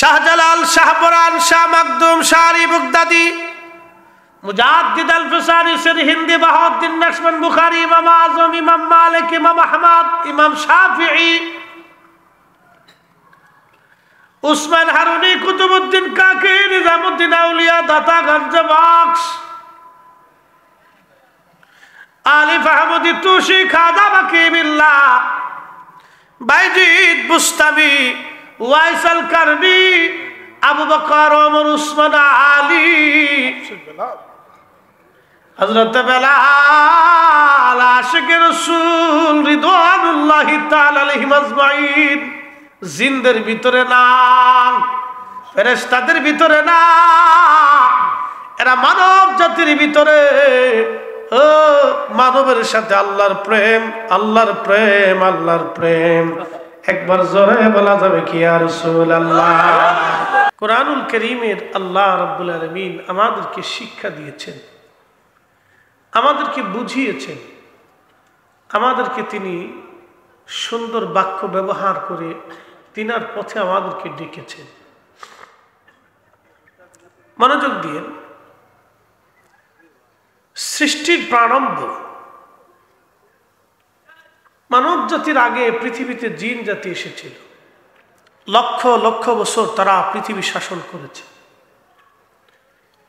শাহজালাল, শাহপরান, শাহ মাকদুম, শাহ আলী বাগদাদি, মুজাদ্দিদ আল ফিসানি, সির হিন্দি, বাহাউদ্দিন নকশবন, বুখারী, ইমাম আজম, ইমাম মালিক, ইমাম আহমদ, ইমাম শাফিঈ, উসমান হারুনি, কুতুবউদ্দিন কাকি, নিজামুদ্দিন আউলিয়া, দাতা গঞ্জ বক্স, আলিফ আহমদি তুশি, খাজা বাকি বিল্লাহ, বাইজিদ বুস্তামি, ওয়াইসাল কারনি, আবু বকর, ওমর, উসমান, আলী, হযরত বেলাল, আশিক রাসূল রিদওয়ানুল্লাহি তাআলা আলাইহিম আজমাইন। জিনদের ভিতরে না, ফেরেশতাদের ভিতরে না, এরা মানব জাতির ভিতরে। ও মানবের সাথে আল্লাহর প্রেম, আল্লাহর প্রেম, আল্লাহর প্রেম। একবার জোরে বলা যাবে কি ইয়া রাসূলুল্লাহ। কোরআনুল কারীমের আল্লাহ রাব্বুল আলামিন আমাদেরকে শিক্ষা দিয়েছেন, আমাদেরকে বুঝিয়েছেন, আমাদেরকে তিনি সুন্দর বাক্য ব্যবহার করে তিনার পথে আমাদেরকে ডেকেছেন। মনোযোগ দিয়ে, সৃষ্টির প্রারম্ভ মানব জাতির আগে পৃথিবীতে জিন জাতি এসেছিল। লক্ষ লক্ষ বছর তারা পৃথিবী শাসন করেছে।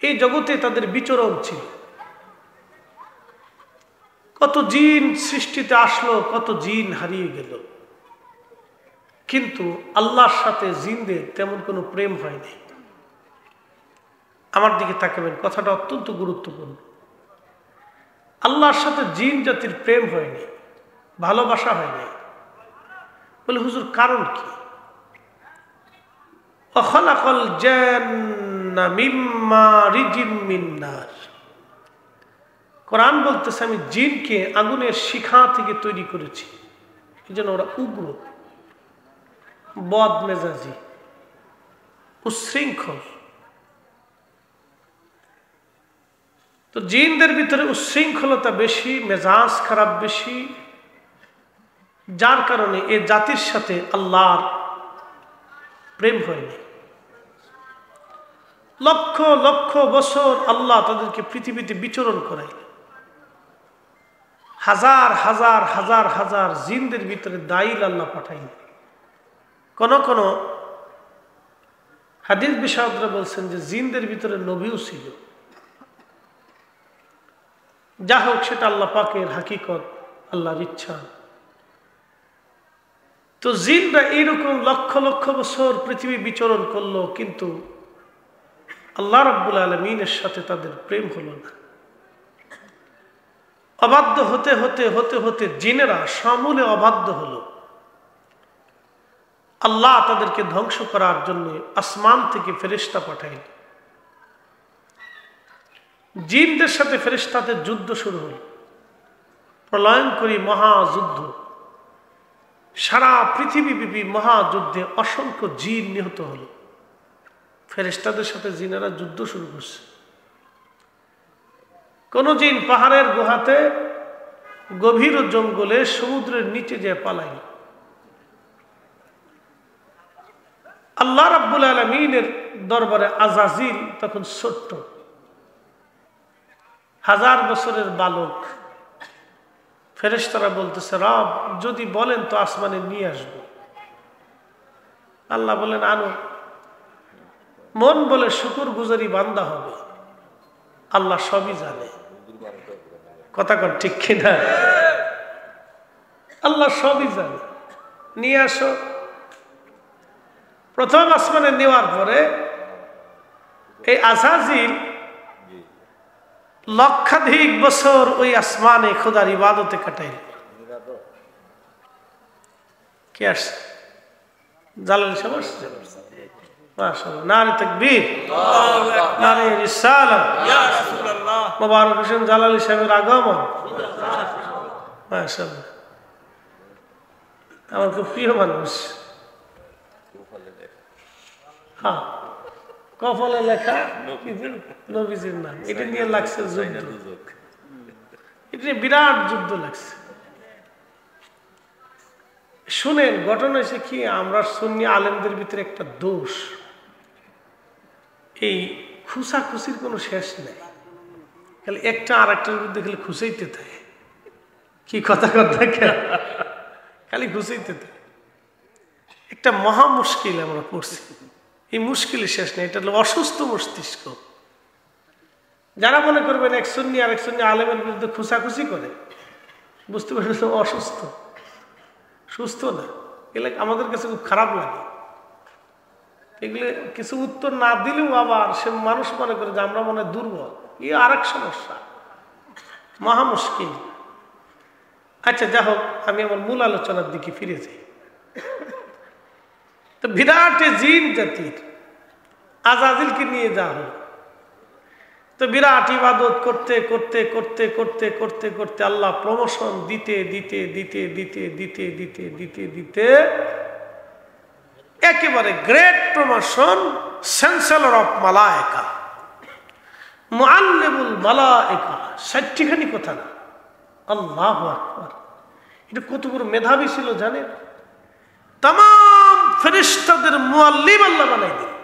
এই জগতে তাদের বিচরণ ছিল। কত জিন সৃষ্টিতে আসলো, কত জিন হারিয়ে গেল, কিন্তু আল্লাহর সাথে জিনদের তেমন কোনো প্রেম হয়নি। আমার দিকে তাকাবেন, কথাটা অত্যন্ত গুরুত্বপূর্ণ। আল্লাহর সাথে জিন জাতির প্রেম হয়নি, ভালোবাসা হয়নি। বলে হুজুর কারণ কি? ওয়াখালাকাল জান্না মিম্মা রিজিম মিন নার। কোরআন বলতেছে আমি জিনকে আগুনের শিখা থেকে তৈরি করেছি, এই জন্য ওরা উগ্র, বদমেজাজি, উচ্ছৃঙ্খল। তো জিনদের ভিতরে উচ্ছৃঙ্খলতা বেশি, মেজাজ খারাপ বেশি, যার কারণে এই জাতির সাথে আল্লাহর প্রেম হয়নি। লক্ষ লক্ষ বছর আল্লাহ তাদেরকে পৃথিবীতে বিচরণ করাই, হাজার হাজার হাজার হাজার জিনদের ভিতরে দাইল আল্লাহ পাঠাইনি। কোন কোন হাদিস বিশারদরা বলছেন যে জিনদের ভিতরে নবীও ছিল। যা হোক, সেটা আল্লাহ পাকের হাকিকত, আল্লাহর ইচ্ছা। তো জিনরা এইরকম লক্ষ লক্ষ বছর পৃথিবী বিচরণ করলো, কিন্তু আল্লাহ রাব্বুল আলামিনের সাথে তাদের প্রেম হলো না। অবাধ্য হতে হতে হতে হতে জিনেরা সমূলে অবাধ্য হলো। আল্লাহ তাদেরকে ধ্বংস করার জন্য আসমান থেকে ফেরেশতা পাঠাইল। জিনদের সাথে ফেরেশতাদের যুদ্ধ শুরু হল, প্রলয়ঙ্করী মহাযুদ্ধ। সারা পৃথিবীব্যাপী মহাযুদ্ধে অসংখ্য জিন নিহত হল। ফেরেশতাদের সাথে জিনেরা যুদ্ধ শুরু করছে। কোন জিন পাহাড়ের গুহাতে, গভীর জঙ্গলে, সমুদ্রের নিচে যে পালাই। আল্লাহ রাব্বুল আলামিনের দরবারে আজাজিল তখন ছোট্ট, 1000 বছরের বালক। ফেরেশতারা বলতেছে, রব যদি বলেন তো আসমানে নিয়ে আসবো। আল্লাহ বলেন আনো। মন বলে শুকর গুজারি বান্দা হবে। আল্লাহ সবই জানে, কথা কর ঠিক কিনা? আল্লাহ সবই জানে, নিয়ে আসো। প্রথম আসমানে নেওয়ার পরে এই আজাজিল লক্ষাধিক বছর ওই আসমানে খোদার ইবাদতে কাটাইল। কে আসছে? জালাল সাহেব আসছে। মাশাআল্লাহ, নারে তাকবীর, নারে রিসালাত, ইয়া রাসূলুল্লাহ। মুবারক হোসেন জালালি সাহেবের আগমন, মাশাআল্লাহ। আমার খুব প্রিয় মানুষ। হ্যাঁ, কপালে লেখা নবীজির নাম, এটা নিয়ে লাগছে যুদ্ধ। এটা নিয়ে বিরাট যুদ্ধ লাগছে। শুনেন ঘটনা এসে কি, আমরা সুন্নি আলেমদের ভিতরে একটা দোষ, এই খুসাখুসির কোনো শেষ নেই, খালি একটা আর একটার মধ্যে খালি খুঁচাইতে থাকে। কি কথা কথা খালি খুঁচাইতে থাকে। একটা মহা মুশকিল আমরা পড়ছি, এই মুশকিলের শেষ নেই। এটা হলো অসুস্থ মস্তিষ্ক। যারা মনে করবেন এক সুন্নি আর এক সুন্নি আলেমের বিরুদ্ধে খুসাখুসি করে, বুঝতে পারছেন অসুস্থ, সুস্থ না। এগুলো আমাদের কাছে খুব খারাপ লাগে। এগুলো কিছু উত্তর না দিলেও আবার সে মানুষ মনে করে যে আমরা মনে দুর্বল। এই আর এক সমস্যা, মহা মুশকিল। আচ্ছা, যা হোক, আমি আমার মূল আলোচনার দিকে ফিরে যাই। তো বিরাট জিন জাতির আজাজিলকে নিয়ে যাওয়া হল। তো বিরাট ইবাদত করতে করতে করতে করতে করতে করতে আল্লাহ প্রমোশন দিতে দিতে দিতে দিতে দিতে দিতে দিতে দিতে একেবারে গ্রেট প্রমোশন, চ্যান্সেলর অফ মালায়েকা, মুআল্লিমুল মালায়েকা। 60খানি কথা না, আল্লাহু আকবার। এটা কত বড় মেধাবী ছিল জানেন? তাম ফেরেশতাদের মুআল্লিম আল্লাহ বানাই দিলেন।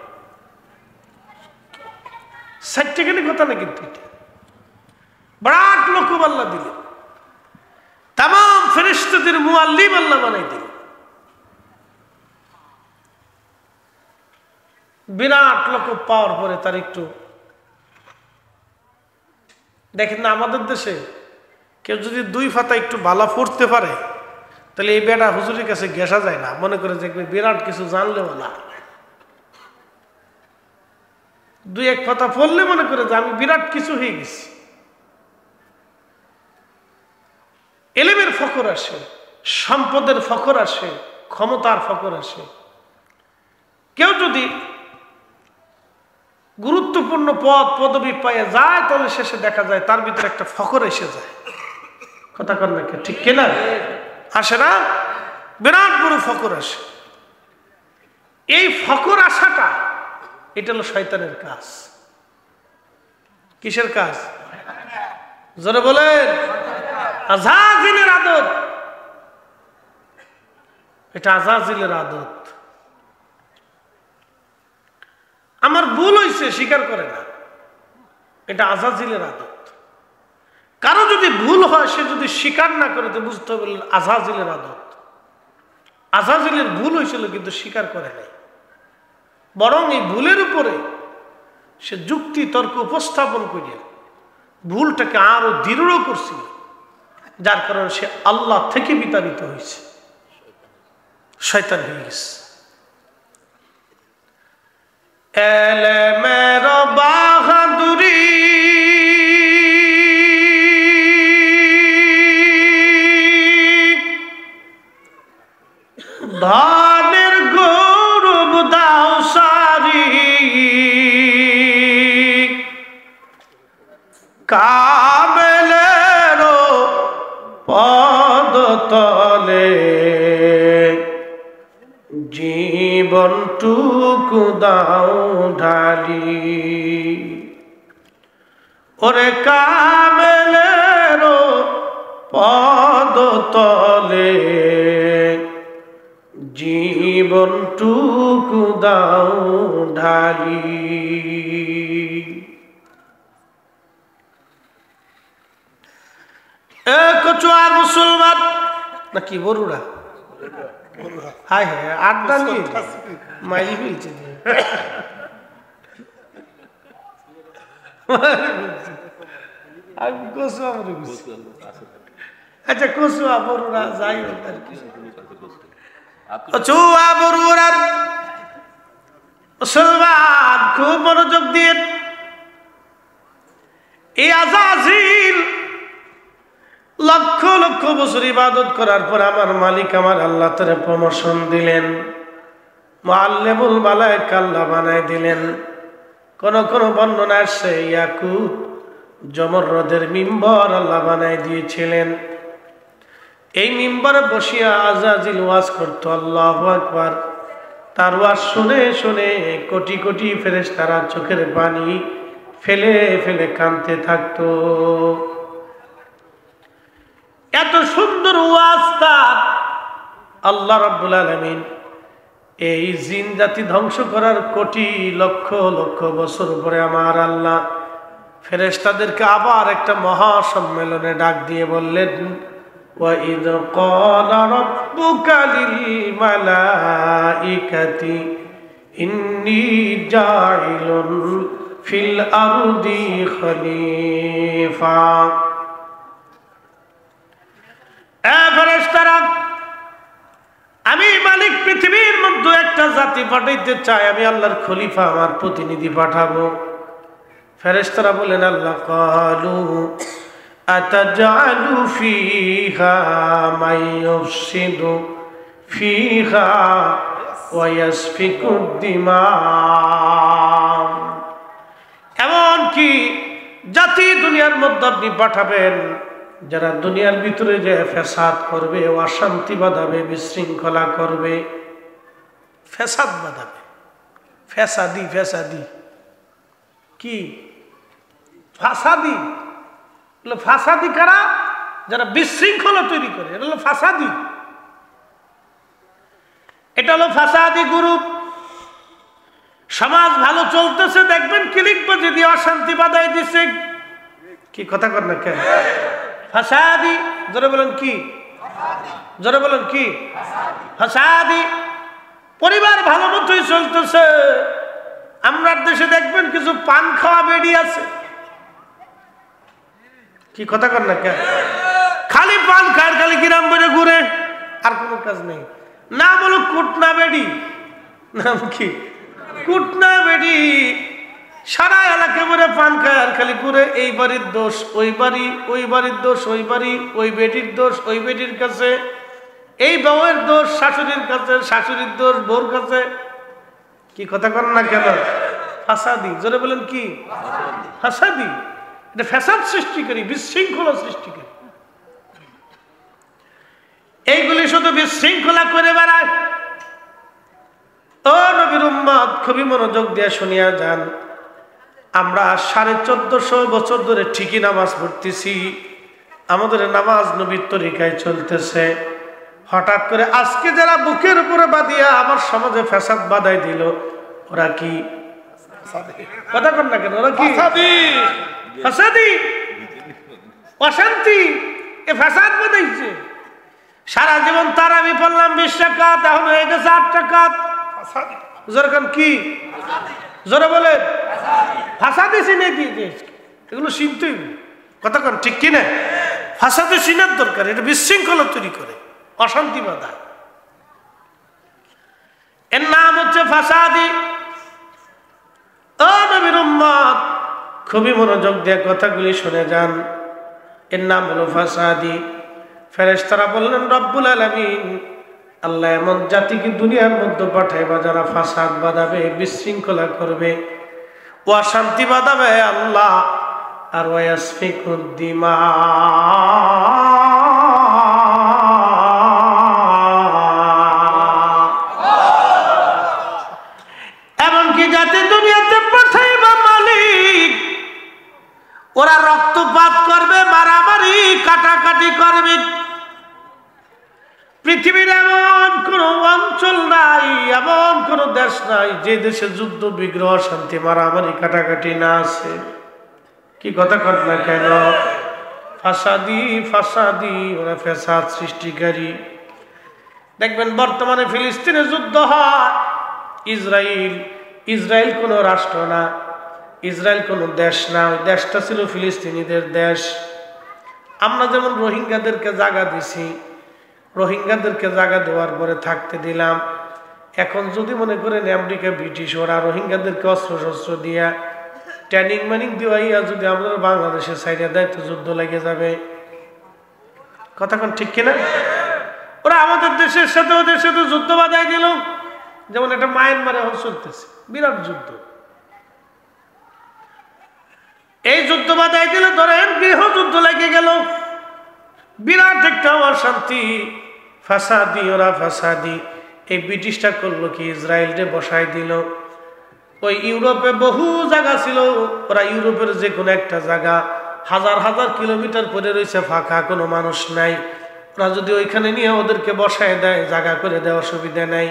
60খানি কথা না, কিন্তু এটা বিরাট লোক আল্লাহ দিলেন। তাম ফেরেশতাদের মুআল্লিম আল্লাহ বানাই দিলেন। বিরাট লোক পাওয়ার পরে তার একটু দেখেন না, আমাদের দেশে কেউ যদি 2 ফাতা একটু ভালো পড়তে পারে, তাহলে এই বেটা হুজুরের কাছে গেসা যায় না, মনে করে যে বিরাট কিছু জানলেও না। 2-1 ফাতা পড়লে মনে করে যে আমি বিরাট কিছু হয়ে গেছি। এলেমের ফকর আসে, সম্পদের ফকর আসে, ক্ষমতার ফকর আসে। কেউ যদি গুরুত্বপূর্ণ পদ পদবি পাইয়া যায়, তাহলে শেষে দেখা যায় তার ভিতরে একটা ফকর এসে যায়। কথা কর না, ঠিক কিনা? আসে না? বিরাট বড় ফকর আসে। এই ফকর আসাটা, এটা হলো শয়তানের কাজ। কিসের কাজ? জোরে বলেন। আযাজিলের আদত, এটা আযাজিলের আদত। আমার ভুল হয়েছে স্বীকার করে না, এটা আযাজিলের আদত। কারো যদি ভুল হয়, সে যদি স্বীকার না করে, তো বুঝতে হবে আযাজিলের আদত। আযাজিলের ভুল হয়েছিল কিন্তু স্বীকার করে নাই, বরং এই ভুলের উপরে সে যুক্তি তর্ক উপস্থাপন করিয়া ভুলটাকে আরো দৃঢ় করছিল, যার কারণে সে আল্লাহ থেকে বিতাড়িত হয়েছে, শয়তান হয়ে গেছে। এলেমের বাহাদুরি ধনের গৌরব দাও সারি, কামেলের পদতলে জীবনটুকু দাও ঢালি। ওরে কামেলের পদতলে জীবনটুকু দাও ঢালি। কচুয়ার মুসলমান নাকি বরুড়া? হায় হায়, আড্ডা নিয়ে মাইরি ফেলছে। আচ্ছা, কচুয়া বরুড়া যাই হোক আর কি। কচুয়া বরুড়ার মুসলমান খুব মনোযোগ দিয়ে এই আযাজিল লক্ষ লক্ষ বছর ইবাদত করার পর আমার মালিক আমার আল্লাহ তারে প্রমোশন দিলেন, মুআল্লিমুল মালায়েকা আল্লাহ বানায় দিলেন। কোন কোন বর্ণনা আসছে ইয়াকুত জমরদের মিম্বর আল্লাহ বানায় দিয়েছিলেন। এই মিম্বরে বসিয়া আযাজিল ওয়াজ করতো, আল্লাহু আকবার। তার ওয়াজ শুনে শুনে কোটি কোটি ফেরেশতারা চোখের পানি ফেলে ফেলে কাঁদতে থাকতো। এত সুন্দর ওয়াজ তার। আল্লাহ রাব্বুল আলামিন এই জিন জাতি ধ্বংস করার কোটি লক্ষ লক্ষ বছর পরে আমার আল্লাহ ফেরেশতাদেরকে আবার একটা মহা সম্মেলনে ডাক দিয়ে বললেন, وَإِذْ قَالَ رَبُّكَ لِلْمَلَائِكَةِ إِنِّي جَاعِلٌ فِي الْأَرْضِ خَلِيفَةً। ফেরেশতারা, আমি মালিক পৃথিবীর মধ্যে একটা জাতি পাঠাইতে চাই, আমি আল্লাহর খলিফা, আমার প্রতিনিধি পাঠাবো। ফেরেশতারা বলেন, আল্লাহ ক্বালু আতাজআলু ফীহা মান ইউফসিদু ফীহা ওয়া ইয়াসফিকুদ দিমা। এমন কি জাতি দুনিয়ার মধ্যে আপনি পাঠাবেন যারা দুনিয়ার ভিতরে যে ফ্যাসাদ করবে, অশান্তি বাঁধাবে, বিশৃঙ্খলা করবে, ফ্যাসাদ বাঁধাবে। ফ্যাসাদি, ফ্যাসাদি কি? ফাসাদি। ফাসাদি কারা? যারা বিশৃঙ্খলা তৈরি করে, এটা হলো ফাসাদি। এটা হলো ফাসাদি গ্রুপ। সমাজ ভালো চলতেছে, দেখবেন ক্লিক বাজে দিয়ে অশান্তি বাঁধাই দিছে। কি কথা কর না কেন? ফাসাদি। জোরে বলেন কি? জোরে বলেন কি? ফাসাদি। পরিবার ভালো মতোই চলতেছে, আমরা দেশে দেখবেন কিছু পান খাওয়া বেডি আছে। কি কথা কর না কেন? খালি পান খায়, খালি গ্রাম বেড়ে ঘুরে, আর কোনো কাজ নেই। নাম হলো কুটনা বেডি। নাম কি? কুটনা বেডি। সারা এলাকা ভরে পান খায় আর খালি ঘুরে। এই বাড়ির দোষ ওই বাড়ি, ওই বাড়ির দোষ ওই বাড়ি, ওই বেটির দোষ ওই বেটির কাছে, এই বউয়ের দোষ শাশুড়ির কাছে, শাশুড়ির দোষ বউর কাছে। কি কথা কর না কেন? ফাসাদি। জোরে বলেন কি? ফাসাদি। এটা ফ্যাসাদ সৃষ্টিকারী, বিশৃঙ্খলা সৃষ্টিকারী। এইগুলি শুধু বিশৃঙ্খলা করে বেড়ায়। ও নবীর উম্মত, খুবই মনোযোগ দিয়ে শুনিয়া যান। আমরা 1450 বছর ধরে ঠিকই নামাজ পড়তেছি, আমাদের নামাজ নবীর তরিকায় চলতেছে। হঠাৎ করে আজকে যারা বুকের উপরে বাঁধিয়া আমার সমাজে ফ্যাসাদ বাঁধাই দিল, ওরা কি? কথা কর না কেন? ওরা কি? ফাসাদি, অশান্তি, এ ফ্যাসাদ বাঁধাইছে। সারা জীবন তারাবি পড়লাম 20 রাকাত, এখন হয়ে গেছে 8 রাকাত। জোরে কোন কি? জোরে বলে ফাসাদি চিনে দিয়েছে। এগুলো চিনতেই, কথা কোন ঠিক কিনা? ফাসাদি চিনার দরকার। এটা বিশৃঙ্খলা তৈরি করে, অশান্তি বাঁধায়। এর নাম হচ্ছে ফাসাদি। ও নবীর উম্মত, খুবই মনোযোগ দিয়ে কথাগুলি শুনে যান। এর নাম হলো ফাসাদি। ফেরেশতারা বললেন, রব্বুল আলামিন, আল্লাহ এমন জাতিকে দুনিয়ার মধ্যে পাঠাইবা যারা ফাসাদ বাঁধাবে, বিশৃঙ্খলা করবে, অশান্তি বাঁধাবে আল্লাহ। আর ওয়াসফিকুদ দিমা, এমনকি জাতি দুনিয়াতে পাঠাইবা মালিক, ওরা রক্তপাত করবে, মারামারি কাটাকাটি করবে। পৃথিবীর এমন কোন অঞ্চল নাই, এমন কোন দেশ নাই যে দেশে যুদ্ধ বিগ্রহ, শান্তি, মারামারি কাটাকাটি না আছে। কি কথা কর না কেন? ফাসাদি, ফাসাদি, ওরা ফ্যাসাদ সৃষ্টিকারী। দেখবেন বর্তমানে ফিলিস্তিনে যুদ্ধ হয়। ইসরায়েল কোন রাষ্ট্র না, ইসরায়েল কোন দেশ না, ওই দেশটা ছিল ফিলিস্তিনিদের দেশ। আমরা যেমন রোহিঙ্গাদেরকে জায়গা দিছি, রোহিঙ্গাদেরকে জায়গা দেওয়ার পরে থাকতে দিলাম। এখন যদি মনে করেন আমেরিকা, ব্রিটিশ, ওরা রোহিঙ্গাদেরকে অস্ত্র শস্ত্র দিয়া, ট্রেনিং ম্যানিং দেওয়াইয়া যদি আমাদের বাংলাদেশের সাইডে দেয়, তো যুদ্ধ লেগে যাবে। কথা কোন ঠিক কিনা? ওরা আমাদের দেশের সাথে ওদের সাথে যুদ্ধ বাধাই দিল। যেমন একটা মায়ানমারে চলতেছে বিরাট যুদ্ধ। এই যুদ্ধ বাধাই দিল, ধরেন গৃহযুদ্ধ লেগে গেল, বিরাট একটা অশান্তি। ফাসাদি, ওরা ফাসাদি। এই ব্রিটিশটা করলো কি? ইসরায়েলকে বসাই দিল। ওই ইউরোপে বহু জায়গা ছিল, ওরা ইউরোপের যে কোনো একটা জায়গা হাজার হাজার কিলোমিটার পরে রয়েছে, ফাঁকা, কোনো মানুষ নাই। ওরা যদি ওইখানে নিয়ে ওদেরকে বসায় দেয়, জায়গা করে দেওয়ার সুবিধা নাই।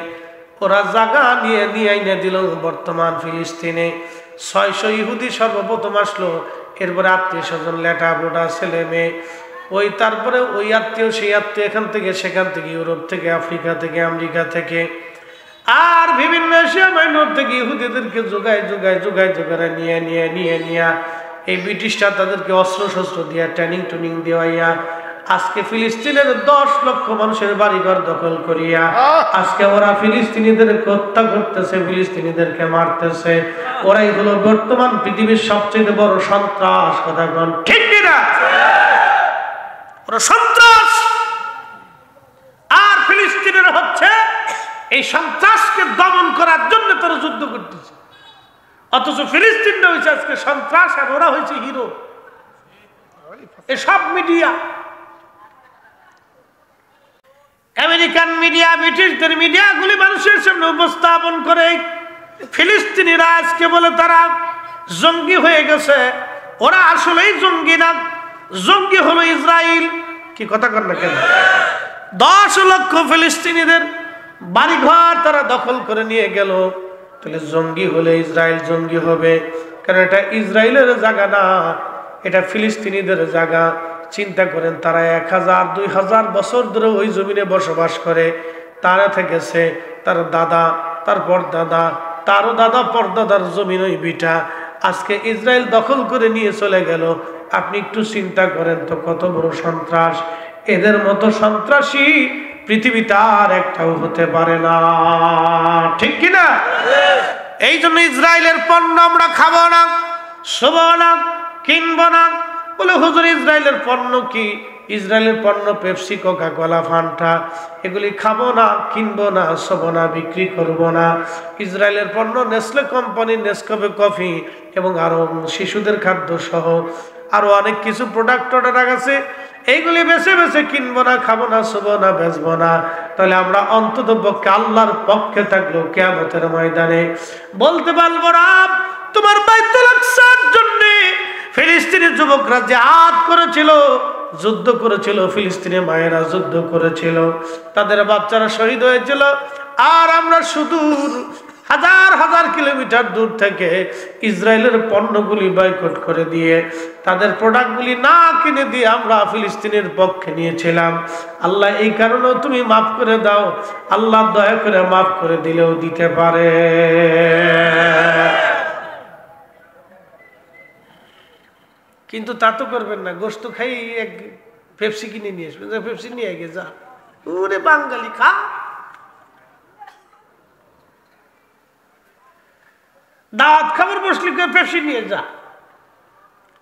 ওরা জায়গা নিয়ে নিয়ে আইনে দিল বর্তমান ফিলিস্তিনে। 600 ইহুদি সর্বপ্রথম আসলো, এরপরে আত্মীয় স্বজন, লেটা বোটা, ছেলে মেয়ে, ওই তারপরে ওই আত্মীয় সেই আত্মীয়, এখান থেকে সেখান থেকে, ইউরোপ থেকে, আফ্রিকা থেকে, আমেরিকা থেকে, আর বিভিন্ন এশিয়া মাইনর থেকে ইহুদিদেরকে জোগায় নিয়ে এই ব্রিটিশরা তাদেরকে অস্ত্র শস্ত্র দিয়া ট্রেনিং দেওয়াইয়া আজকে ফিলিস্তিনের 10 লক্ষ মানুষের বাড়িঘর দখল করিয়া আজকে ওরা ফিলিস্তিনিদেরকে হত্যা করতেছে, ফিলিস্তিনিদেরকে মারতেছে। ওরাই হলো বর্তমান পৃথিবীর সবচেয়ে বড় সন্ত্রাস। কথা বল ঠিক কিনা? ওরা সন্ত্রাস। আর ফিলিস্তিনের হচ্ছে এই সন্ত্রাসকে দমন করার জন্য তারা যুদ্ধ করতেছে, অথচ ফিলিস্তিনটা হয়েছে আজকে সন্ত্রাস আর ওরা হয়েছে হিরো। এসব মিডিয়া, আমেরিকান মিডিয়া, ব্রিটিশদের মিডিয়াগুলি মানুষের সামনে উপস্থাপন করে ফিলিস্তিনিরা আজকে বলে তারা জঙ্গি হয়ে গেছে। ওরা আসলেই জঙ্গি না, জঙ্গি হলো ইসরায়েল। কি কথা কর না কেন? 10 লক্ষ ফিলিস্তিনিদের বাড়িঘর তারা দখল করে নিয়ে গেল। তাহলে জঙ্গি হলে ইসরায়েল জঙ্গি হবে, কারণ এটা ইসরায়েলের জায়গা না, এটা ফিলিস্তিনিদের জায়গা। চিন্তা করেন, তারা 1000-2000 বছর ধরে ওই জমিনে বসবাস করে। তারা থেকেছে তার দাদা, তারপর দাদা, তারও দাদা, পরদাদার জমিন ওই বিটা। আজকে ইসরায়েল দখল করে নিয়ে চলে গেল। আপনি একটু চিন্তা করেন তো কত বড় সন্ত্রাস। এদের মতো সন্ত্রাসী পৃথিবীতে আর একটাও হতে পারে না, ঠিক কিনা? এই জন্য ইসরায়েলের পণ্য আমরা খাবো না, শোবো না, কিনবো না। বলে হুজুর ইসরায়েলের পণ্য কি? ইসরায়েলের পণ্য পেপসি, কোকা কোলা, ফান্টা, এগুলি খাবো না, কিনবো না, শোবো না, বিক্রি করবো না। ইসরায়েলের পণ্য নেসলে কোম্পানি, নেসকাফে কফি এবং আরো শিশুদের খাদ্য সহ আরো অনেক কিছু প্রোডাক্ট অর্ডার আছে, এইগুলি বেছে বেছে কিনবো না, খাবো না, শোবো না, বেচবো না। তাহলে আমরা অন্তত পক্ষে আল্লাহর পক্ষে থাকলেও কিয়ামতের ময়দানে বলতে পারবো না তোমার বাইতুল আকসার জন্য ফিলিস্তিনের যুবকরা জিহাদ করেছিল, যুদ্ধ করেছিল, ফিলিস্তিনের মায়েরা যুদ্ধ করেছিল, তাদের বাচ্চারা শহীদ হয়েছিল। আর আমরা সুদূর হাজার হাজার কিলোমিটার দূর থেকে ইসরায়েলের পণ্যগুলি বয়কট করে দিয়ে, তাদের প্রোডাক্টগুলি না কিনে দিয়ে আমরা ফিলিস্তিনের পক্ষে নিয়েছিলাম। আল্লাহ এই কারণেও তুমি মাফ করে দাও। আল্লাহ দয়া করে মাফ করে দিলেও দিতে পারে। কিন্তু তা তো করবেন না, গোস্ত খাই এক পেপসি কিনে নিয়ে আসবেন, পেপসি নিয়ে আগে যা, ওরে বাঙালি খা। দাওয়াত খাবার বসলি পেপসি নিয়ে যা,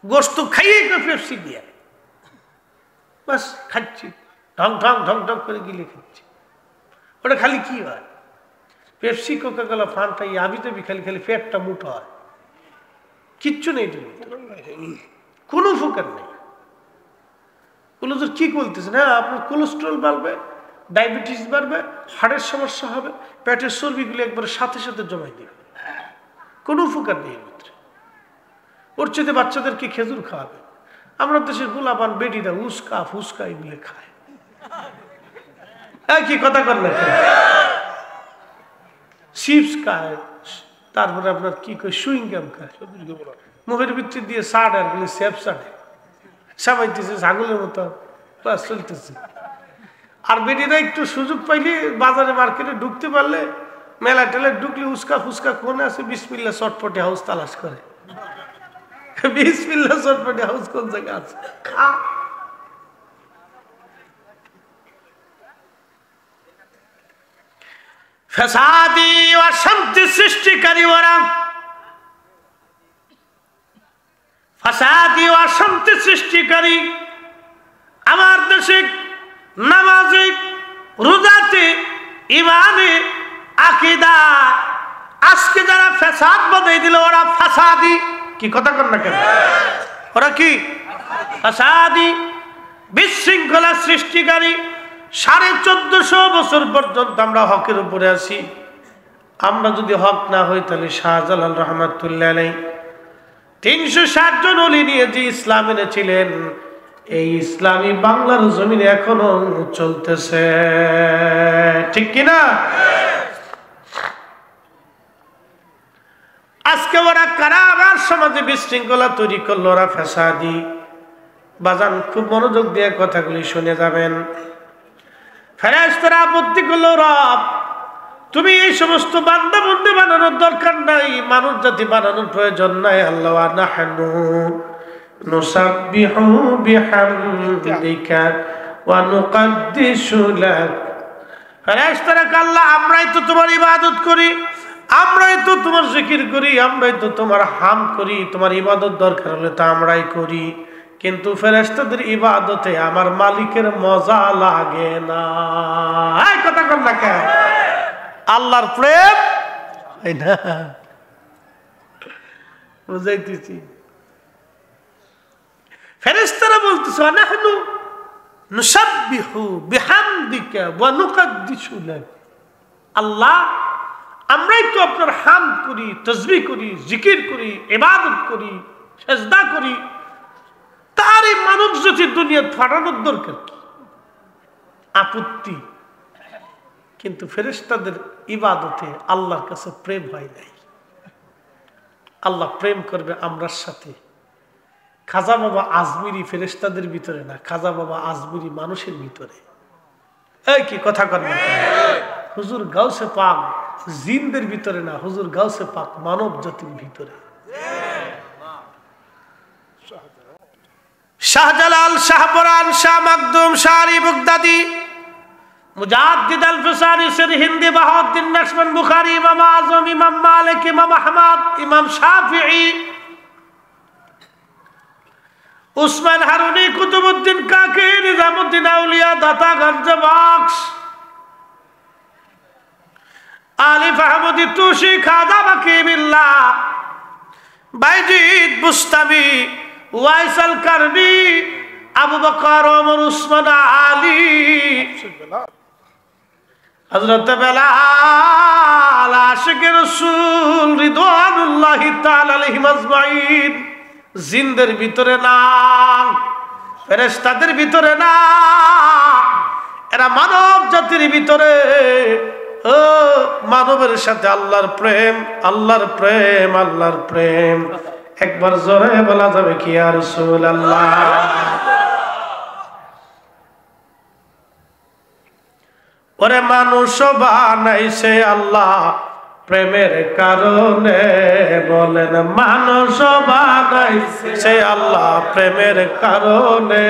গোস্ত খাইয়ে পেপসি দিয়ে বাস খাচ্ছি, ঢং ঢং ঢং ঢং করে গিলে খাচ্ছি। ওটা খালি কি হয়? পেপসি, কোকা কোলা, ফান্টা, আবি তাবি খালি খালি পেটটা মুঠো হয়, কিচ্ছু নেই, কোনো উপকার নেই। বলো তো কি বলতেছেন? হ্যাঁ, আপনার কোলেস্ট্রল বাড়বে, ডায়াবেটিস বাড়বে, হার্টের সমস্যা হবে, পেটের চর্বিগুলি একবার সাথে সাথে জমাই দিবে, কোনো উপকার নেই। ওর চেয়ে বাচ্চাদেরকে খেজুর খাওয়াবে। আমরা দেশের গোলাপান বেটিরা উস্কা ফুসকা এগুলো খায়। কি কথা কর না, চিপস খায়, তারপরে আপনার কি কয় সুইংগাম খায়, মুখের ভিতরে দিয়ে সাড়ে আর গুলি সেপ সাড়ে সাবাইতেছে ছাগলের মতো, বাস চলতেছে। আর বেটিরা একটু সুযোগ পাইলে বাজারে মার্কেটে ঢুকতে পারলে, মেলা টেলে ঢুকলে উস্কা ফুসকা কোনে আছে বিসমিল্লাহ চটপটি হাউস তালাশ করে। বিসমিল্লাহ চটপটি হাউস কোন জায়গা আছে? ফসাদি অশান্তি সৃষ্টিকারী ওরা, ফসাদি অশান্তি সৃষ্টিকারী। আমার দেশে নামাজে, রোজাতে, ইমানে, আকীদা আজকে যারা ফসাদ বাঁধাই দিল ওরা ফাসাদি। কি কথা কর না কেন? ওরা কি ফাসাদি, বিশৃঙ্খলা সৃষ্টিকারী। 1450 বছর পর্যন্ত আমরা হকের উপরে আছি। আমরা যদি হক না হই তাহলে শাহজালাল রহমাতুল্লাহ আলাইহি 360 জন ওলি নিয়ে যে ইসলাম এনেছিলেন, এই ইসলামী বাংলার জমিনে এখনো চলতেছে, ঠিক কিনা? আজকে ওরা কারাগার সমাজে বিশৃঙ্খলা তৈরি করলো, ওরা ফ্যাসাদি। বাজান খুব মনোযোগ দিয়ে কথাগুলি শুনে যাবেন। ফেরেশতারা আপত্তি করলো, রব তুমি এই সমস্ত বান্দা বন্দী বানানোর দরকার নাই, মানুষ জাতি বানানোর প্রয়োজন নাই। আল্লাহ ওয়া নাহনু নুসাব্বিহু বিহামদিকা ওয়া নুকদ্দিসু লাক। ফেরেশতারা আল্লাহ আমরাই তো তোমার ইবাদত করি, আমরাই তো তোমার জিকির করি, আমরাই তো তোমার হাম করি, তোমার ইবাদত দরকার হলে তা আমরাই করি, কিন্তু ফেরেশতাদের ইবাদতে আমার মালিকের মজা লাগে না। এই কথা কর না কেন? আল্লাহর প্রেম তাই না? বুঝাইতেছি। ফেরেশতারা বলতেছে নাহনু নুসাব্বিহু বিহামদিকা ওয়া নুকদ্দিসু লাক। আল্লাহ আমরাই তো আপনার হামদ করি, তাসবিহ করি, জিকির করি, ইবাদত করি, সিজদা করি, তার এই মানব জাতি দুনিয়া ফাটানোর দরকার কি? আপত্তি। কিন্তু ফেরেশতাদের ইবাদতে আল্লাহর কাছে প্রেম হয় নাই। আল্লাহ প্রেম করবে আমরার সাথে। খাজা বাবা আজমিরি ফেরেশতাদের ভিতরে না, খাজা বাবা আজমিরি মানুষের ভিতরে। এই কি কথা করবেন? হুজুর গাউসে পাক জিনদের ভিতরে না, হুজুর গাউসে পাক মানব জাতির ভিতরে। শাহজালাল, শাহপরান, শাহ মাকদুম, শাহ আলী বাগদাদি, মুজাদ্দিদ আল-ফিসানি, সির হিন্দি, বাহাউদ্দিন নকশবন্দ, বুখারী, ইমাম আযম, ইমাম মালিক, ইমাম আহমদ, ইমাম শাফিঈ, উসমান হারুনি, কুতুবউদ্দিন কাকি, নিজামউদ্দিন আউলিয়া, দাতা গঞ্জ বক্স, আলিফ আহমদি তুশি, খাজা বাকি বিল্লাহ, বাইজিদ বুস্তামি, ওয়াইসাল কারনি, আবু বকর, ওমর, উসমান, আলী, হযরত বেলাল, আশিক রাসূল রিদওয়ানুল্লাহি তাআলা আলাইহিম আজমাইন। জিনদের ভিতরে না, ফেরেশতাদের ভিতরে না, এরা মানব জাতির ভিতরে। ও মানবের সাথে আল্লাহর প্রেম, আল্লাহর প্রেম, আল্লাহর প্রেম। একবার জোরে বলা যাবে কি ইয়া রাসূলুল্লাহ? ওরে মানুষ বানাইছে আল্লাহ প্রেমের কারণে, বলেন মানুষ বানাইছে আল্লাহ প্রেমের কারণে।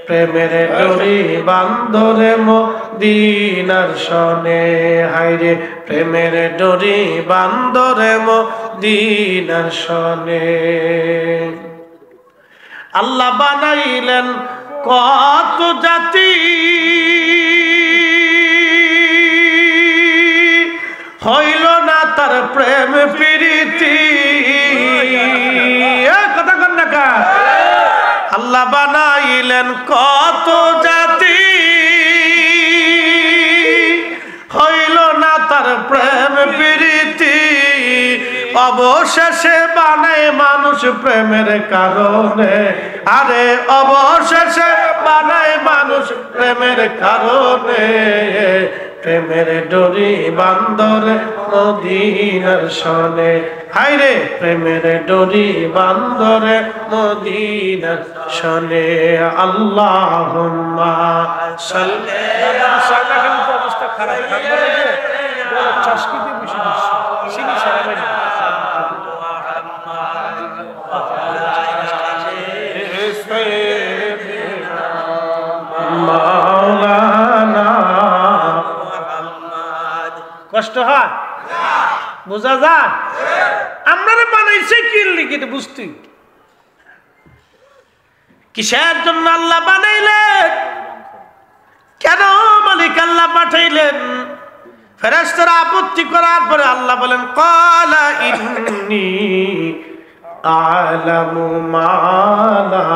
প্রেমের ডোরি বান্দরে মদিনার শনে, হায়রে প্রেমের ডোরি বান্দরে মদিনার শনে। আল্লাহ বানাইলেন কত জাতি, হইল না তার প্রেম প্রীতি। কথা কন না কা? আল্লাহ বানাইলেন কত জাতি, হইল না তার প্রেম প্রীতি। অবশেষে বানায় মানুষ প্রেমের কারণে, আরে অবশেষে বানায় মানুষ প্রেমের কারণে। প্রেমের ডোরি বান্দরে মদিনার শনে, হায়রে প্রেমের ডোরি বান্দরে মদিনার শনে। আল্লাহুম্মা সাল্লি আলা সাল্লাল্লাহু অবস্থা খারাপ থাকবে না, চাষকিতে বেশি দিচ্ছে সিনি সারাবে না। কষ্ট হয়? বোঝা যায়? আমরা বানাইছে কি লিখিত বুঝতে, কিসের জন্য আল্লাহ বানাইলেন, কেন মালিক আল্লাহ পাঠাইলেন? ফেরেশতারা আপত্তি করার পরে আল্লাহ বলেন ক্বালা ইন্নী আ'লামু মা লা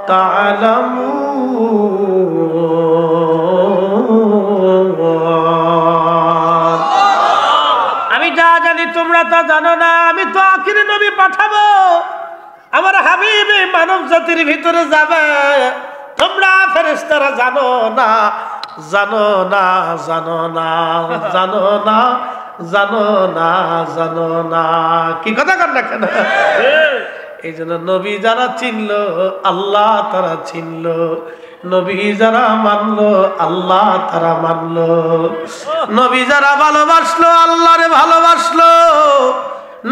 তা'লামুন। আমি যা জানি তোমরা তা জানো না। আমি তো আখিরি নবী পাঠাবো, আমার হাবিব মানব জাতির ভিতরে যাবে, তোমরা ফেরেশতারা জানো না, জানো না, জানো না, জানো না। জানো না, জানো না। কি কথা কর না কেন? এই জন্য নবী যারা চিনলো আল্লাহ তারা চিনলো, নবী যারা মানলো আল্লাহ তারা মানলো, নবী যারা ভালোবাসলো আল্লাহরে ভালোবাসলো,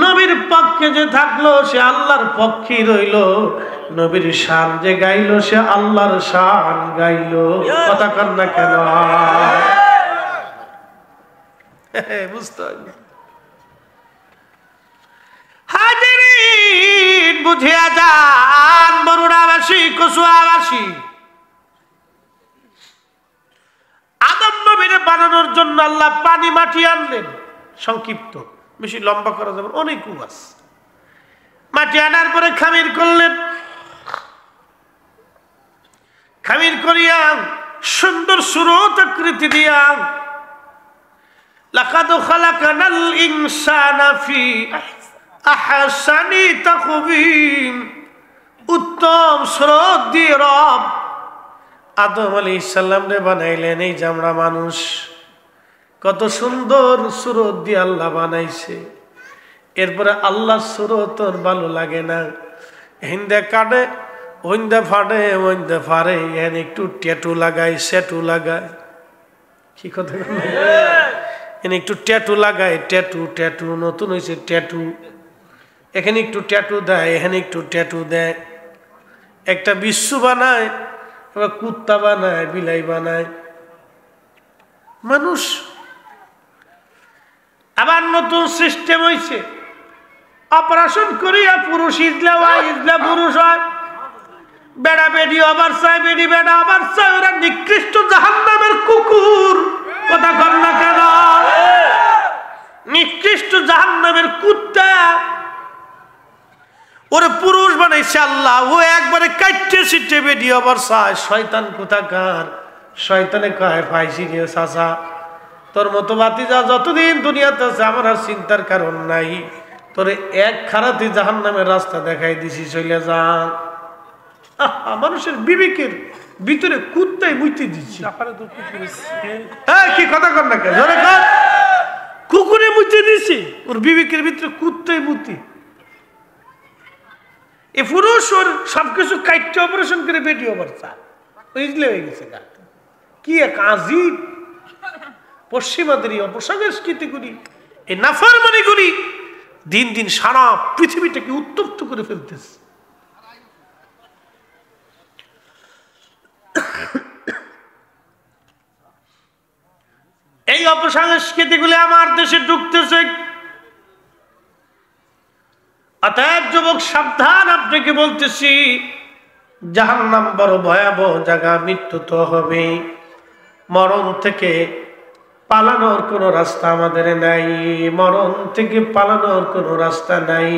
নবীর পক্ষে যে থাকলো সে আল্লাহর পক্ষে রইলো, নবীর শান যে গাইলো সে আল্লাহর শান গাইলো। কথা কর না কেন? বুঝতে হবে। হাজিরিন বুঝিয়া যান, বরুণাবাসী কচুয়াবাসী, আদম নবীরে বানানোর জন্য আল্লাহ পানি মাটি আনলেন। সংক্ষিপ্ত, বেশি লম্বা করা যাবে, অনেক উবাস। মাটি আনার পরে খামির করলেন, খামির করিয়া সুন্দর সুরত আকৃতি দিয়া লাকাদ খালাকানাল ইনসানা ফি আহসানি তাকওয়িম, উত্তম সুরত দিয়ে রব আদম আলাইহিস সালাম রে বানাইলেন। এই যে আমরা মানুষ, কত সুন্দর সুরত দিয়ে আল্লাহ বানাইছে। এরপরে আল্লাহ সুরত ভালো লাগে না, হিন্দে কাটে, ওইন্দে ফাটে, ওইন্দে ফারে, এখানে একটু ট্যাটু লাগায়, সেটু লাগায়। কি কথা? এখানে একটু ট্যাটু লাগায়, ট্যাটু ট্যাটু নতুন হয়েছে ট্যাটু, এখানে একটু ট্যাটু দেয়, এখানে একটু ট্যাটু দেয়। একটা বিশ্ব বানায়, আবার কুত্তা বানায়, বিলাই বানায়, মানুষ। আবার নতুন সিস্টেম হয়েছে, অপারেশন করিয়া পুরুষ ইজলা হয়, ইজলা পুরুষ হয়, বেড়া বেড়ি আবার চায়, বেড়ি বেড়া আবার চায়। ওরা নিকৃষ্ট জাহান্নামের কুকুর। কথা কর না কেন? নিকৃষ্ট জাহান্নামের কুত্তা। ওরে পুরুষ বানাইছে আল্লাহ, ও একবারে কাটতে ছিটে বেড়ি আবার চায়। শয়তান কোথাকার, শয়তানে কয় পাইছি রে চাচা, তোর মতো বাতিজা যতদিন দুনিয়াতে আছে আমার আর চিন্তার কারণ নাই, তোরে এক খারাতি জাহান্নামের রাস্তা দেখাই দিছি, চলে যান। মানুষের বিবেকের ভিতরে কুত্তাই মুইতে দিচ্ছি। কি কথা কর না কেন? কুকুরে মুইতে দিছি, ওর বিবেকের ভিতরে কুত্তাই মুতি। এ পুরুষ ওর সবকিছু কাটতে অপারেশন করে বেটি ওভার বুঝলে হয়ে গেছে। কি এক আজীব পশ্চিমাদের অপসংস্কৃতিগুলি, এই নাফরমানিগুলি দিন দিন সারা পৃথিবীটাকে উত্তপ্ত করে ফেলতেছে। এই অপসংস্কৃতিগুলি আমার দেশে ঢুকতেছে। অতএব যুবক সাবধান, আপনাকে বলতেছি, জাহান্নাম বড় ভয়াবহ জায়গা, মৃত্যু তো হবে, মরণ থেকে পালানোর কোনো রাস্তা আমাদের নাই, মরণ থেকে পালানোর কোনো রাস্তা নাই।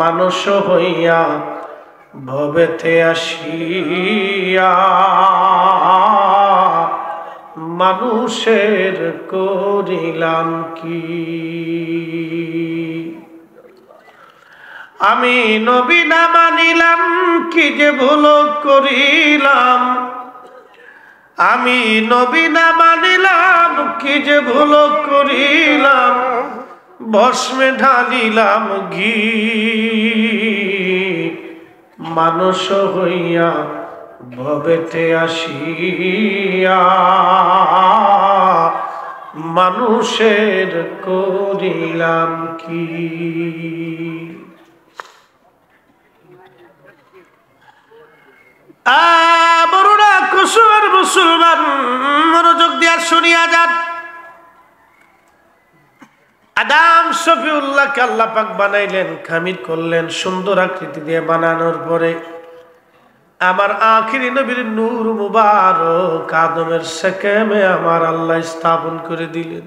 মানুষ হইয়া ভবেতে আসিয়া মানুষের করিলাম কি? আমি নবী না মানিলাম, কি যে ভুল করিলাম। আমি নবী না মানিলাম, কি যে ভুল করিলাম। ভস্মে ঢালিলাম ঘি, মানুষ হইয়া ভবেতে আসিয়া মানুষের করিলাম কি? বড়রা কুসুমের মুসলমান মনোযোগ দিয়া শুনিয়া যান। আদম শফিউল্লাহকে আল্লাহ পাক বানাইলেন, খামির করলেন, সুন্দর আকৃতি দিয়ে বানানোর পরে আমার আখিরি নবীর নূর মুবারক আদমের সেকেমে আমার আল্লাহ স্থাপন করে দিলেন।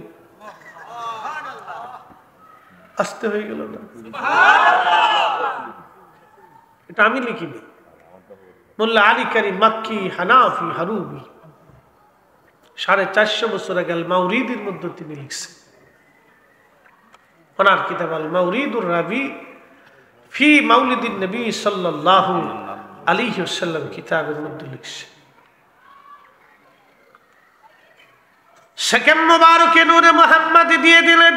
আসতে হয়ে গেল না? এটা আমি লিখিনি, মোল্লা আলী কারি মাক্কি হানাফি হারুবি 450 বছর আগে আল মাউরিদের মধ্যে তিনি লিখছেন। ওনার কিতাব আল মাউরিদুর রাবি ফি মাউলিদিন নবী সাল্লাল্লাহু আলাইহি ওয়াসাল্লাম কিতাবের মধ্যে লিখছে। সেকেন্ড মুবারকে নূরে মুহাম্মাদি দিয়ে দিলেন।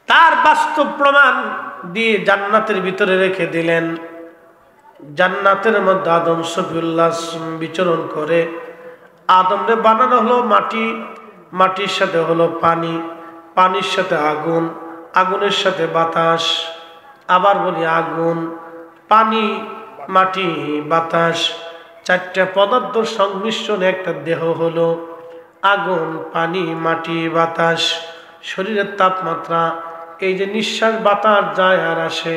তার বাস্তব প্রমাণ দিয়ে জান্নাতের ভিতরে রেখে দিলেন। জান্নাতের মধ্যে আদম সফিউল্লাহ বিচরণ করে। আদমরে বানানো হলো মাটি, মাটির সাথে হলো পানি, পানির সাথে আগুন, আগুনের সাথে বাতাস, আবার বলি আগুন, পানি, মাটি, বাতাস, চারটা পদার্থ সংমিশ্রণে একটা দেহ হলো। আগুন, পানি, মাটি, বাতাস, শরীরের তাপমাত্রা, এই যে নিঃশ্বাস বাতাস যায় আর আসে,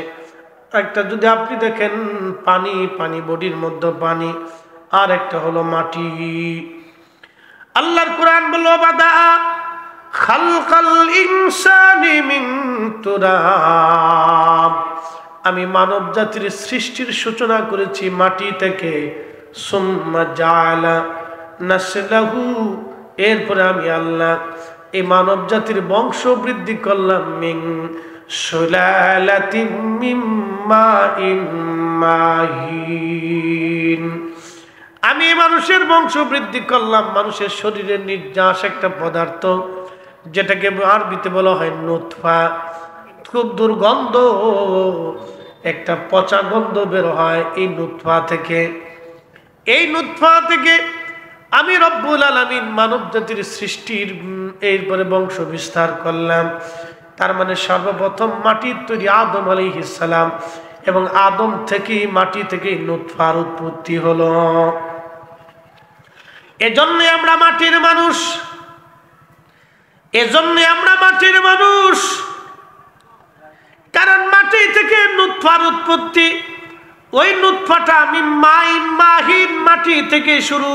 একটা যদি আপনি দেখেন পানি, পানি বডির মধ্যে পানি, আর একটা হলো মাটি। আল্লাহর কোরআন বলল বাদা খালকাল ইনসানি মিন তুরাব, আমি মানব জাতির সৃষ্টির সূচনা করেছি মাটি থেকে। সুম্মা জাআলা নাসলাহু, এরপরে আমি আল্লাহ এই মানব জাতির বংশ বৃদ্ধি করলাম মিন সুলালাতিম মিন মাইন মাহিন, আমি মানুষের বংশ বৃদ্ধি করলাম মানুষের শরীরের নির্যাস একটা পদার্থ, যেটাকে আরবিতে বলা হয় নুতফা। খুব দুর্গন্ধ, একটা পচা গন্ধ বের হয় এই নুতফা থেকে। এই নুতফা থেকে আমি রব্বুল আলামিন মানব জাতির সৃষ্টির এরপরে বংশ বিস্তার করলাম। তার মানে সর্বপ্রথম মাটির তৈরি আদম আলাইহিস সালাম, এবং আদম থেকে মাটি থেকে নুতফার উৎপত্তি হলো। এজন্য আমরা মাটির মানুষ, এজন্য আমরা মাটির মানুষ, কারণ মাটি থেকে নুতফার উৎপত্তি। ওই নুতফাটা আমি মাইন মাহিন, মাটি থেকে শুরু।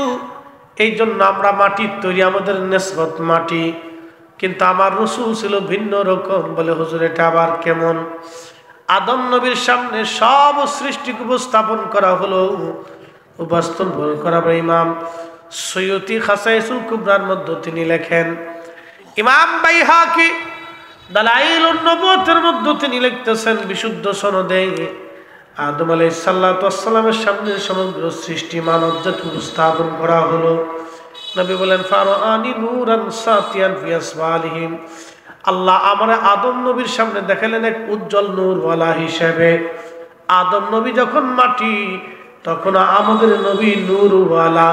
এই জন্য আমরা মাটির তৈরি, আমাদের নিসবত মাটি। কিন্তু আমার রাসূল ছিল ভিন্ন রকম। বলে হুজুর এটা আবার কেমন? আদম নবীর সামনে সব সৃষ্টিকে উপস্থাপন করা হলো, উপস্থাপন করা। ইমাম সৈয়দী খাসাইসুল কুবরার মধ্যে তিনি লেখেন, ইমাম বাইহাকি দালাইলুন নবুওয়াতের মধ্যে তিনি লিখতেছেন বিশুদ্ধ সনদে, আদম আলাইহিস সালাতু ওয়াস সালামের সামনে সমগ্র সৃষ্টি মানব জাতি উপস্থাপন করা হলো। নবী বলেন ফারাআনি নূরান সাতিয়ান ফি আসবালিহিম, আল্লাহ আমার আদম নবীর সামনে দেখালেন এক উজ্জ্বল নূরওয়ালা হিসেবে। আদম নবী যখন মাটি, তখন আমাদের নবী নূরওয়ালা।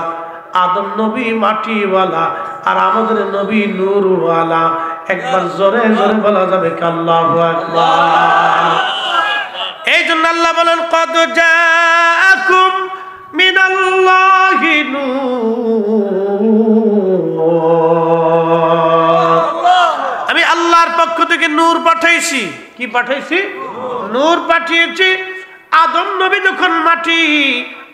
আদম নবী মাটিওয়ালা, আর আমাদের নবী নূরওয়ালা। একবার জোরে জোরে বলা যাবে কি আল্লাহু আকবার। এই জন্য আল্লাহ বলেন কদ জাআকুম মিনাল্লাহি নূর, আমি আল্লাহর পক্ষ থেকে নূর পাঠাইছি। কি পাঠাইছি? নূর পাঠিয়েছি। আদম নবী যখন মাটি,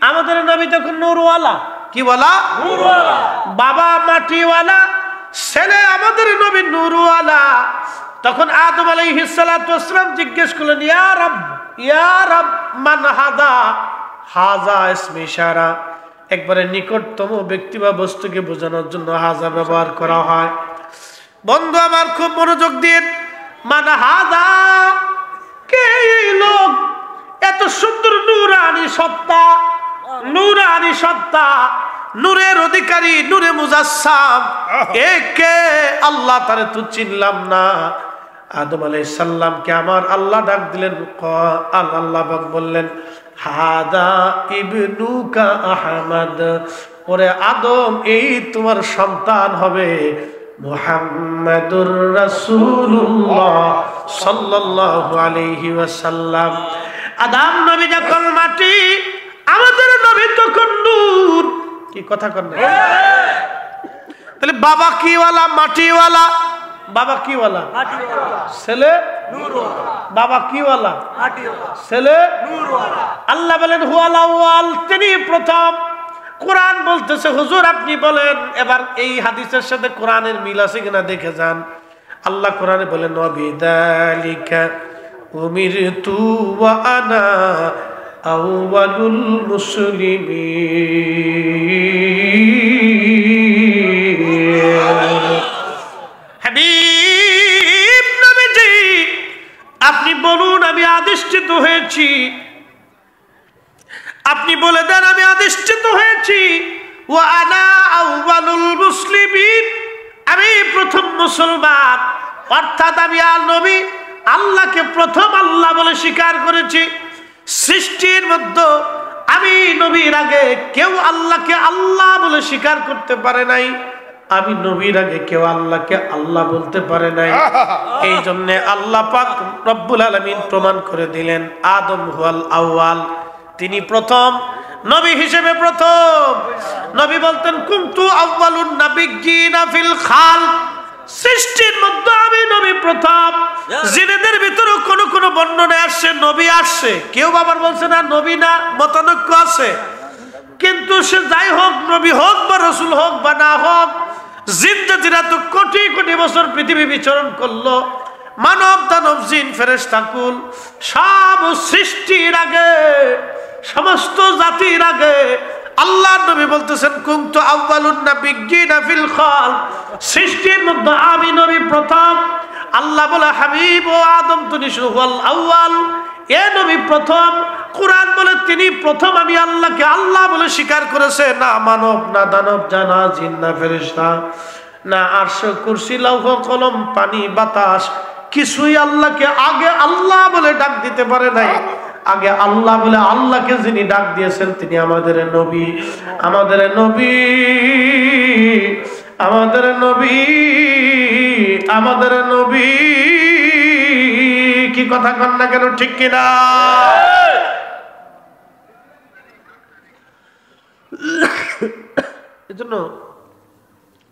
আমাদের নবী তখন নূরওয়ালা। কি বলা? নূরওয়ালা। বাবা মাটিওয়ালা, ছেলে আমাদের নবী নূরওয়ালা। তখন আদম আলাইহিস সালাতু ওয়াস সালাম জিজ্ঞেস করলেন ইয়া রব, ইয়া রব মান হাদা? হাজা ইসমে ইশারা, একবারে নিকটতম ব্যক্তি বা বস্তুকে বোঝানোর জন্য হাজা ব্যবহার করা হয়। বন্ধু আমার খুব মনোযোগ দিয়ে, মান হাদা, কে এই লোক? এত সুন্দর নূরানি সত্তা, নূরানি সত্তা, নূরের অধিকারী, নূরে মুজাসসাম, একে আল্লাহ তারে তো চিনলাম না। আদম আলাইহিস সালামকে আমার আল্লাহ ডাক দিলেন, আল্লাহ পাক বললেন হাদা ইবনুকা আহমদ, ওরে আদম এই তোমার সন্তান হবে মুহাম্মাদুর রাসূলুল্লাহ সাল্লাল্লাহু আলাইহি ওয়াসাল্লাম। আদম নবী যখন মাটি, আমাদের নবী তখন নূর। কি কথা কর না? তাহলে বাবা কিওয়ালা? মাটিওয়ালা। বাবা কিওয়ালা? মাটিওয়ালা। ছেলে নূরওয়ালা। বাবা কিওয়ালা? মাটিওয়ালা। ছেলে নূরওয়ালা। আল্লাহ বলেন হুয়াল আউয়াল, তিনি প্রথম। কোরআন বলতেছে হুজুর আপনি বলেন, এবার এই হাদিসের সাথে কোরআনের মিল আছে কিনা দেখে যান। আল্লাহ কোরআনে বলেন ওয়াবিযালিকা উমিরতু ওয়া আনা আউয়ালুল মুসলিমিন। হাবিব নবীজি আপনি বলুন আমি আদিষ্ঠিত হয়েছি, আপনি বলে দেন আমি আদিষ্ঠিত হয়েছি। ওয়া আনা আউয়ালুল মুসলিমিন, আমি প্রথম মুসলমান, অর্থাৎ আমি নবী আল্লাহকে প্রথম আল্লাহ বলে স্বীকার করেছি। সৃষ্টির মধ্যে আমি নবীর আগে কেউ আল্লাহকে আল্লাহ বলে স্বীকার করতে পারে নাই, আমি নবীর আগে কেউ আল্লাহকে আল্লাহ বলতে পারে নাই। এই জন্য আল্লাহ পাক রব্বুল আলামিন প্রমাণ করে দিলেন আদম হুয়াল আউয়াল, তিনি প্রথম নবী হিসেবে প্রথম। নবী বলতেন কুনতু আউয়ালুন নাবিয়্যিনা ফিল খালক, সৃষ্টির মধ্যে আমি নবী প্রথম। জিনেদের ভিতরে কোন কোন বর্ণনা আসছে নবী আসছে, কেউ আবার বলছে না নবী না, মতানৈক্য আছে। কিন্তু সে যাই হোক, নবী হোক বা রসুল হোক বা না হোক, জিন জাতিরা তো কোটি কোটি বছর পৃথিবী বিচরণ করলো, মানব দানব জিন ফেরেশতা কুল সব সৃষ্টির আগে, সমস্ত জাতির আগে আল্লাহর নবী বলতেছেন কুনতু আউয়ালুন নাবিয়্যিনা ফিল খালক, সৃষ্টির মধ্যে আমি নবী প্রথম। আল্লাহ বলে হাবিব ও আদম তুমি হুয়াল আউয়াল, এ নবী প্রথম। কুরআন বলে তিনি প্রথম আমি আল্লাহকে আল্লাহ বলে স্বীকার করেছে, না মানব না দানব জানা জিন না ফেরেশতা না আরশ কুরসি লৌহ কলম পানি বাতাস কিছুই আল্লাহকে আগে আল্লাহ বলে ডাক দিতে পারে নাই। আগে আল্লাহ বলে আল্লাহকে যিনি ডাক দিয়েছেন তিনি আমাদের নবী, আমাদের নবী, আমাদের নবী, আমাদের নবী। কি কথা কন না কেন, ঠিক কিনা? এজন্য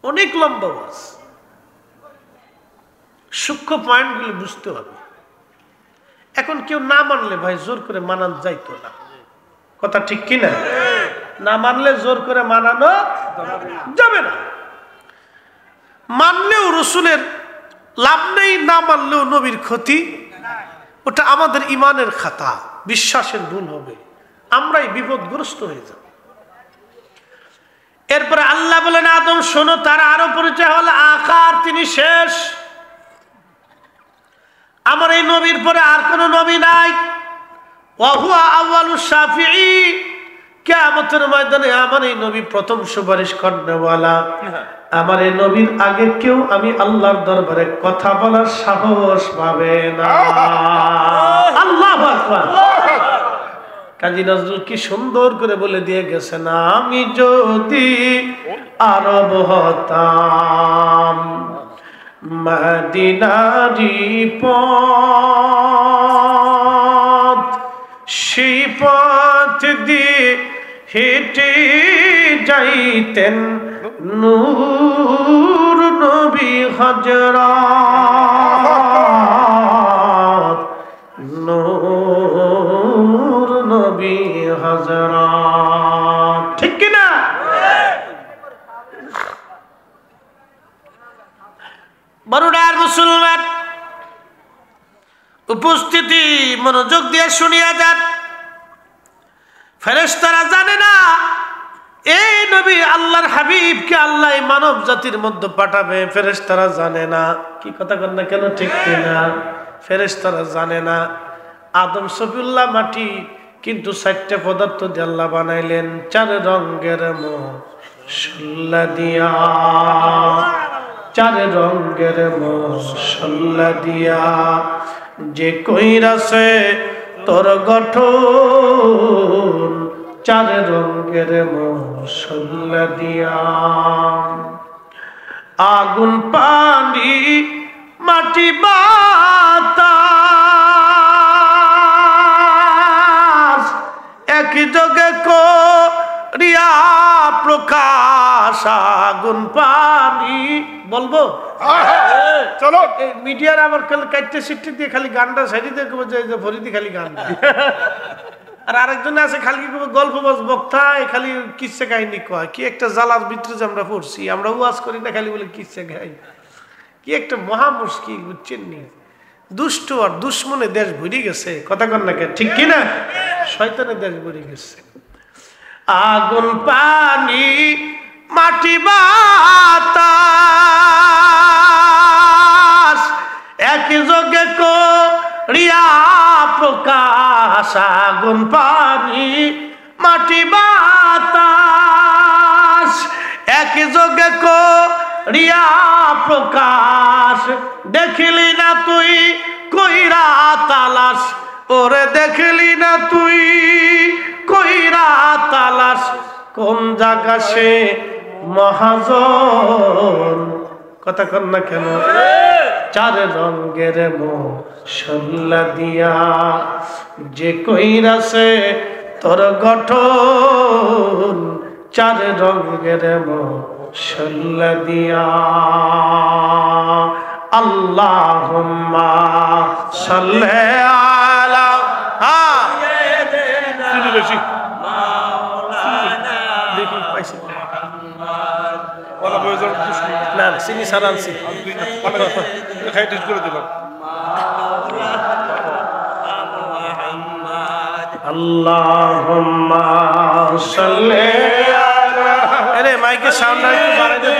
অনেক লম্বা ওয়াজ, সূক্ষ্ম পয়েন্টগুলো বুঝতে হবে। এখন কেউ না মানলে ভাই জোর করে মানানো যাইতো না, কথা ঠিক কিনা? না মানলে জোর করে মানানো যাবে না। মানলেও রসুলের লাভ নেই, না মানলেও নবীর ক্ষতি। ওটা আমাদের ইমানের খাতা, বিশ্বাসের ভুল হবে, আমরাই বিপদগ্রস্ত হয়ে যাব। এরপরে আল্লাহ বলেন আদম শোনো, তার আরো পরিচয় হল আখার, তিনি শেষ। আমার এই নবীর পরে আর কোন নবী নাই। ওয়া হুয়া আউয়ালুশ শাফিঈ, কিয়ামতের ময়দানে আমার এই নবী প্রথম সুপারিশ করনেওয়ালা। আমার এই নবীর আগে কেউ আমি আল্লাহর দরবারে কথা বলার সাহস পাবে না। আল্লাহু আকবার। কাজী নজরুল কি সুন্দর করে বলে দিয়ে গেছেন, আমি যদি আরব হতাম মদিনারি পথ, সেই পথ দিয়ে হেঁটে যাইতেন নূর নবী হযরত, নূর নবী হযরত, ঠিক কিনা? বড়ুডার মুসলমান উপস্থিতি মনোযোগ দিয়ে শুনিয়া যান। ফেরেশতারা জানে না এই নবী আল্লাহর হাবিবকে আল্লাহ মানব জাতির মধ্যে পাঠাবে, ফেরেশতারা জানে না। কি কথা কন না কেন, ঠিক কিনা? ফেরেশতারা জানে না। আদম সফিউল্লাহ মাটি, কিন্তু 4টা পদার্থ দিয়ে আল্লাহ বানাইলেন, 4 রঙের মশলা দিয়া, 4 রঙের মশলা দিয়া যে কইরাছে তোর গঠন, 4 রঙের মশলা দিয়া। আগুন পানি মাটি বাতাস একযোগে করিয়া প্রকাশ। আগুন পানি বলবো, চলো মিডিয়ার আবার কাটতে সিটটি দিয়ে খালি গানটা সাইডে দেখবো যে ভরিদি খালি গান, আর আরেকজন আছে খালি গল্প বক্তা, খালি কিসে কাহিনী কয়। কি একটা জ্বালার ভিতরে যে আমরা পড়ছি, আমরা ওয়াজ করি না, খালি বলে কিসে কাহিনী। কি একটা মহা মুশকিল, বুঝছেন নি? দুষ্ট আর দুশ্মনে দেশ ভরে গেছে, কথা কন না, ঠিক কিনা? শয়তানের দেশ ভরে গেছে। আগুন পানি মাটি বাতাস একযোগে করিয়া প্রকাশ। আগুন পানি মাটি বাতাস একযোগে রিয়া প্রকাশ, দেখলি না তুই কইরা তালাশ, ওরে দেখলি না তুই কইরা তালাশ, কোন জায়গা সে মহাজন। কথা কন না কেন? চার রঙের মশলা দিয়া যে কইরাছে তোর গঠন, চার রঙের মশলা দিয়া। আল্লাহুম্মা সাল্লি আলা না চিনি সারা আনছি। আল্লাহুম্মা সাল্লি আলা, আরে মাইকের সাউন্ডটা একটু বাড়াই দে।